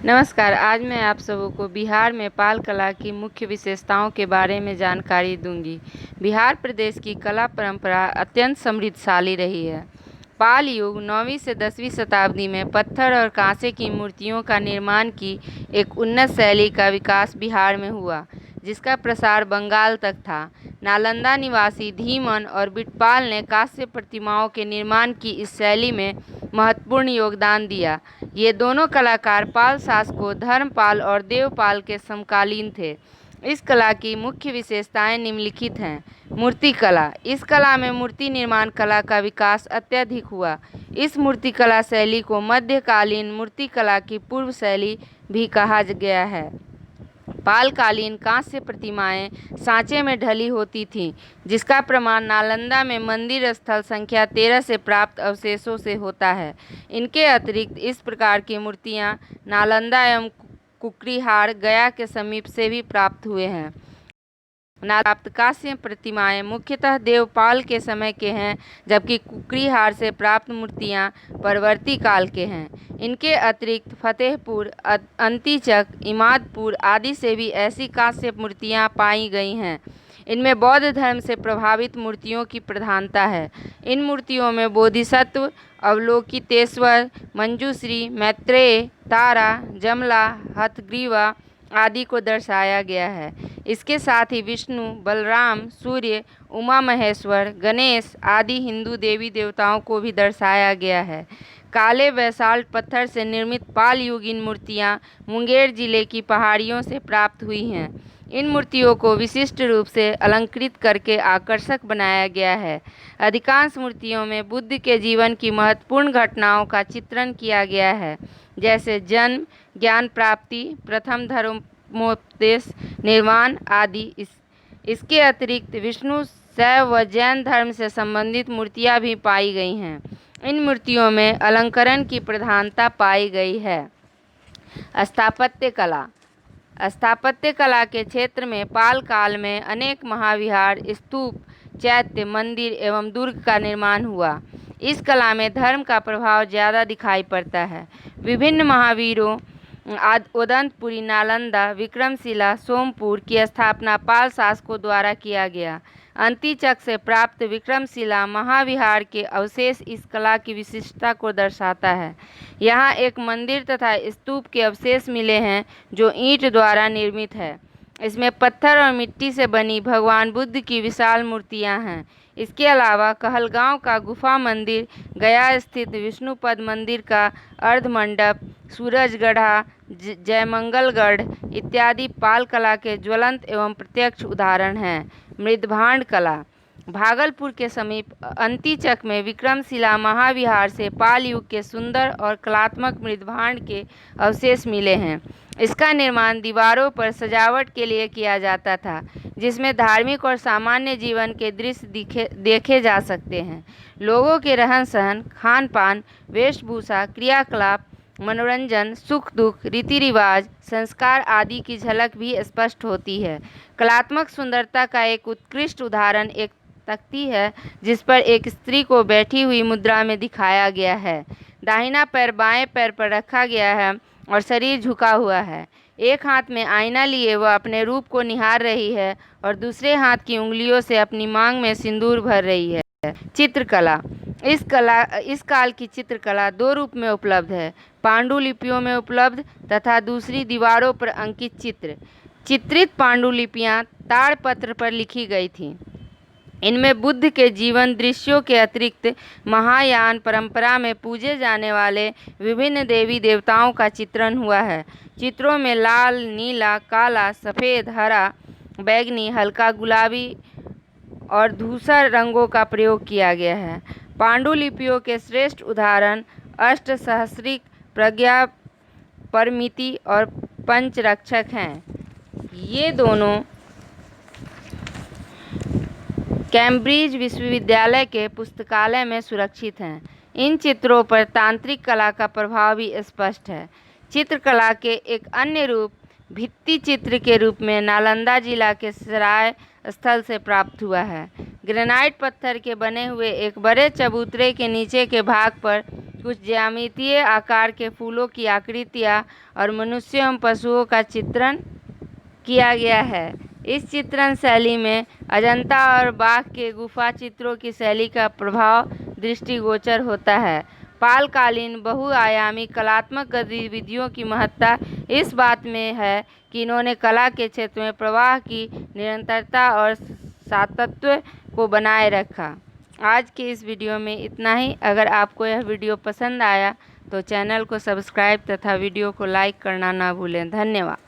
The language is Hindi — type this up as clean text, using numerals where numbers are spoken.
नमस्कार। आज मैं आप सबों को बिहार में पाल कला की मुख्य विशेषताओं के बारे में जानकारी दूंगी। बिहार प्रदेश की कला परंपरा अत्यंत समृद्धशाली रही है। पाल युग 9वीं से 10वीं शताब्दी में पत्थर और कांसे की मूर्तियों का निर्माण की एक उन्नत शैली का विकास बिहार में हुआ, जिसका प्रसार बंगाल तक था। नालंदा निवासी धीमन और बिटपाल ने कांस्य प्रतिमाओं के निर्माण की इस शैली में महत्वपूर्ण योगदान दिया। ये दोनों कलाकार पाल शासकों धर्मपाल और देवपाल के समकालीन थे। इस कला की मुख्य विशेषताएं निम्नलिखित हैं। मूर्ति कला। इस कला में मूर्ति निर्माण कला का विकास अत्यधिक हुआ। इस मूर्ति कला शैली को मध्यकालीन मूर्ति कला की पूर्व शैली भी कहा गया है। पालकालीन कांस्य प्रतिमाएं सांचे में ढली होती थीं, जिसका प्रमाण नालंदा में मंदिर स्थल संख्या 13 से प्राप्त अवशेषों से होता है। इनके अतिरिक्त इस प्रकार की मूर्तियां नालंदा एवं कुकरीहार गया के समीप से भी प्राप्त हुए हैं। प्राप्त कांस्य प्रतिमाएं मुख्यतः देवपाल के समय के हैं, जबकि कुकरीहार से प्राप्त मूर्तियां परवर्ती काल के हैं। इनके अतिरिक्त फतेहपुर, अंतीचक, इमादपुर आदि से भी ऐसी कांस्य मूर्तियां पाई गई हैं। इनमें बौद्ध धर्म से प्रभावित मूर्तियों की प्रधानता है। इन मूर्तियों में बोधिसत्व, अवलोकितेश्वर, मंजूश्री, मैत्रेय, तारा, जमला, हथग्रीवा आदि को दर्शाया गया है। इसके साथ ही विष्णु, बलराम, सूर्य, उमा महेश्वर, गणेश आदि हिंदू देवी देवताओं को भी दर्शाया गया है। काले बेसाल्ट पत्थर से निर्मित पाल युगीन मूर्तियां मुंगेर जिले की पहाड़ियों से प्राप्त हुई हैं। इन मूर्तियों को विशिष्ट रूप से अलंकृत करके आकर्षक बनाया गया है। अधिकांश मूर्तियों में बुद्ध के जीवन की महत्वपूर्ण घटनाओं का चित्रण किया गया है, जैसे जन्म, ज्ञान प्राप्ति, प्रथम धर्मोपदेश, निर्वाण आदि। इसके अतिरिक्त विष्णु, शैव व जैन धर्म से संबंधित मूर्तियां भी पाई गई हैं। इन मूर्तियों में अलंकरण की प्रधानता पाई गई है। स्थापत्य कला। स्थापत्य कला के क्षेत्र में पाल काल में अनेक महाविहार, स्तूप, चैत्य, मंदिर एवं दुर्ग का निर्माण हुआ। इस कला में धर्म का प्रभाव ज़्यादा दिखाई पड़ता है। विभिन्न महावीरों उदंतपुरी, नालंदा, विक्रमशिला, सोमपुर की स्थापना पाल शासकों द्वारा किया गया। अंतीचक से प्राप्त विक्रमशिला महाविहार के अवशेष इस कला की विशिष्टता को दर्शाता है। यहाँ एक मंदिर तथा स्तूप के अवशेष मिले हैं जो ईंट द्वारा निर्मित है। इसमें पत्थर और मिट्टी से बनी भगवान बुद्ध की विशाल मूर्तियाँ हैं। इसके अलावा कहलगांव का गुफा मंदिर, गया स्थित विष्णुपद मंदिर का अर्धमंडप, सूरजगढ़ा, जयमंगलगढ़ इत्यादि पाल कला के ज्वलंत एवं प्रत्यक्ष उदाहरण हैं। मृदभांड कला। भागलपुर के समीप अंतीचक में विक्रमशिला महाविहार से पाल युग के सुंदर और कलात्मक मृदभांड के अवशेष मिले हैं। इसका निर्माण दीवारों पर सजावट के लिए किया जाता था, जिसमें धार्मिक और सामान्य जीवन के दृश्य देखे जा सकते हैं। लोगों के रहन सहन, खान पान, वेशभूषा, क्रियाकलाप, मनोरंजन, सुख दुख, रीति रिवाज, संस्कार आदि की झलक भी स्पष्ट होती है। कलात्मक सुंदरता का एक उत्कृष्ट उदाहरण एक तख्ती है, जिस पर एक स्त्री को बैठी हुई मुद्रा में दिखाया गया है। दाहिना पैर बाएं पैर पर रखा गया है और शरीर झुका हुआ है। एक हाथ में आईना लिए वह अपने रूप को निहार रही है और दूसरे हाथ की उंगलियों से अपनी मांग में सिंदूर भर रही है। चित्रकला। इस काल की चित्रकला दो रूप में उपलब्ध है। पांडुलिपियों में उपलब्ध तथा दूसरी दीवारों पर अंकित चित्र। चित्रित पांडुलिपियां ताड़पत्र पर लिखी गई थीं। इनमें बुद्ध के जीवन दृश्यों के अतिरिक्त महायान परंपरा में पूजे जाने वाले विभिन्न देवी देवताओं का चित्रण हुआ है। चित्रों में लाल, नीला, काला, सफ़ेद, हरा, बैंगनी, हल्का गुलाबी और धूसर रंगों का प्रयोग किया गया है। पांडुलिपियों के श्रेष्ठ उदाहरण अष्टसहस्रिक, प्रज्ञा परमिति और पंचरक्षक हैं। ये दोनों कैम्ब्रिज विश्वविद्यालय के पुस्तकालय में सुरक्षित हैं। इन चित्रों पर तांत्रिक कला का प्रभाव भी स्पष्ट है। चित्रकला के एक अन्य रूप भित्ति चित्र के रूप में नालंदा जिला के सराय स्थल से प्राप्त हुआ है। ग्रेनाइट पत्थर के बने हुए एक बड़े चबूतरे के नीचे के भाग पर कुछ ज्यामितीय आकार के फूलों की आकृतियाँ और मनुष्यों एवं पशुओं का चित्रण किया गया है। इस चित्रण शैली में अजंता और बाघ के गुफा चित्रों की शैली का प्रभाव दृष्टिगोचर होता है। पालकालीन बहुआयामी कलात्मक गतिविधियों की महत्ता इस बात में है कि इन्होंने कला के क्षेत्र में प्रवाह की निरंतरता और सातत्य को बनाए रखा। आज के इस वीडियो में इतना ही। अगर आपको यह वीडियो पसंद आया तो चैनल को सब्सक्राइब तथा वीडियो को लाइक करना ना भूलें। धन्यवाद।